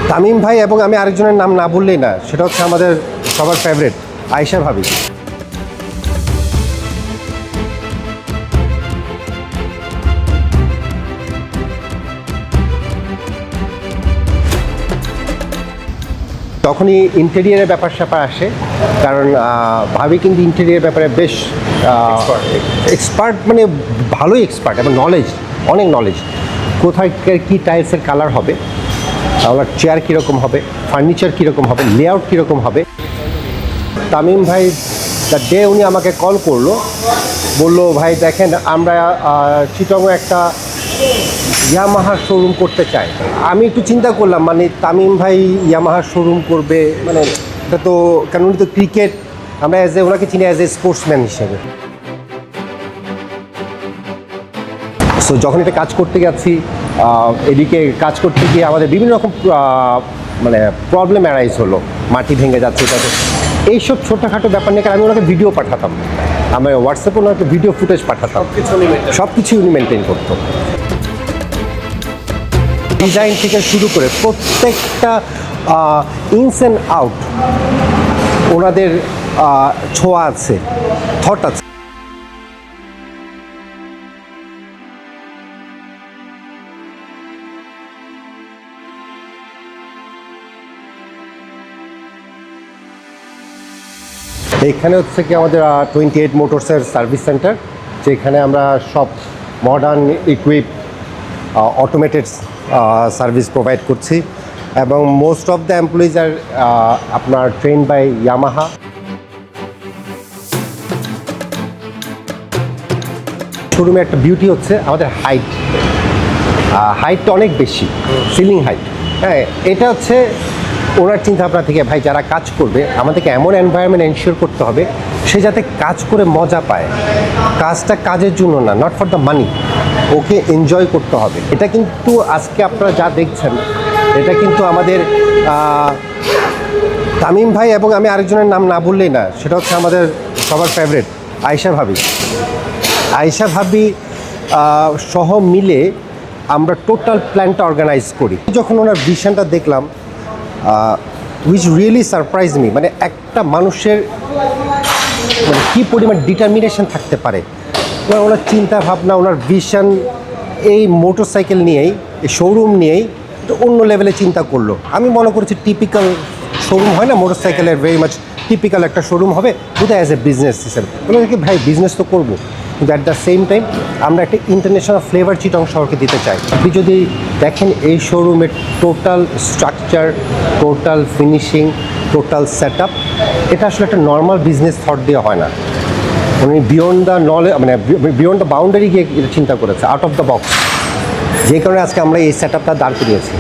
তামিম ভাই এবং আমি আরেকজনের নাম না বললেই না, সেটা হচ্ছে আমাদের সবার ফেভারিট আয়েশা ভাবি। তখনই ইন্টেরিয়ারের ব্যাপার স্যাপার আসে, কারণ ভাবি কিন্তু ইন্টেরিয়ার ব্যাপারে বেশ এক্সপার্ট, মানে ভালোই এক্সপার্ট এবং নলেজ, অনেক নলেজ। কোথায় কী টাইলসের কালার হবে, ওনার চেয়ার কীরকম হবে, ফার্নিচার কীরকম হবে, লেআউট কীরকম হবে। তামিম ভাই দ্য ডে উনি আমাকে কল করলো, বললো ভাই দেখেন আমরা চিটাগংয়ে একটা ইয়ামাহার শোরুম করতে চাই। আমি একটু চিন্তা করলাম, মানে তামিম ভাই ইয়ামাহার শোরুম করবে, মানে এটা তো, কারণ উনি তো ক্রিকেট, আমরা ওনাকে চিনি অ্যাজ এ স্পোর্টসম্যান হিসেবে। সো যখন এটা কাজ করতে যাচ্ছি, এদিকে কাজ করতে গিয়ে আমাদের বিভিন্ন রকম মানে প্রবলেম অ্যারাইজ হলো, মাটি ভেঙে যাচ্ছে, এটাতে এইসব ছোটোখাটো ব্যাপার নিয়ে আমি ওনাকে ভিডিও পাঠাতাম, আমি হোয়াটসঅ্যাপে ওনাকে ভিডিও ফুটেজ পাঠাতাম, সব কিছু উনি মেনটেন করতো। ডিজাইন থেকে শুরু করে প্রত্যেকটা ইনস অ্যান্ড আউট ওনাদের ছোঁয়া আছে, থট আছে। এইখানে হচ্ছে কি আমাদের 28 মোটরসের সার্ভিস সেন্টার, যেখানে আমরা সব modern equip automated service provide করছি, এবং মোস্ট অফ দ্য এমপ্লয়িজ আর আপনার ট্রেন বাই ইয়ামাহা। শোরুমে একটা বিউটি হচ্ছে আমাদের হাইটটা অনেক বেশি, সিলিং হাইট। হ্যাঁ, এটা হচ্ছে ওনার চিন্তাভাবনা থেকে, ভাই যারা কাজ করবে আমাদেরকে এমন এনভায়রনমেন্ট এনশিওর করতে হবে সে যাতে কাজ করে মজা পায়, কাজটা কাজের জন্য না, not for the money, okay enjoy করতে হবে। এটা কিন্তু আজকে আপনারা যা দেখছেন, এটা কিন্তু আমাদের তামিম ভাই এবং আমি আরেকজনের নাম না বললেই না, সেটা হচ্ছে আমাদের সবার ফেভারিট আয়েশা ভাবি। আয়েশা ভাবি সহ মিলে আমরা টোটাল প্ল্যানটা অর্গানাইজ করি। যখন ওনার ভিশনটা দেখলাম, উইচ রিয়েলি সারপ্রাইজ মি, মানে একটা মানুষের মানে কী পরিমাণ ডিটারমিনেশন থাকতে পারে, ওনার চিন্তা ভাবনা, ওনার ভিশন এই মোটরসাইকেল নিয়েই, এই শোরুম নিয়েই তো অন্য লেভেলে চিন্তা করলো। আমি মনে করছি টিপিক্যাল শোরুম হয় না মোটরসাইকেলের, ভেরি মাচ টিপিক্যাল একটা শোরুম হবে বোধহয় অ্যাজ এ বিজনেস হিসেবে। বলে দেখি ভাই বিজনেস তো করবো, কিন্তু অ্যাট দ্য সেম টাইম আমরা একটা ইন্টারন্যাশনাল ফ্লেভার চিটাগং শহরকে দিতে চাই। আপনি যদি দেখেন এই শোরুমের total structure, total finishing, total set up, এটা আসলে একটা নর্মাল বিজনেস থট দিয়ে হয় না। উনি বিয়ন্ড দ্য নলেজ, মানে বিয়ন্ড দ্য বাউন্ডারি গিয়ে এটা চিন্তা করেছে, আউট অফ দ্য বক্স, যে কারণে আজকে আমরা এই সেট আপটা দাঁড় করিয়েছি।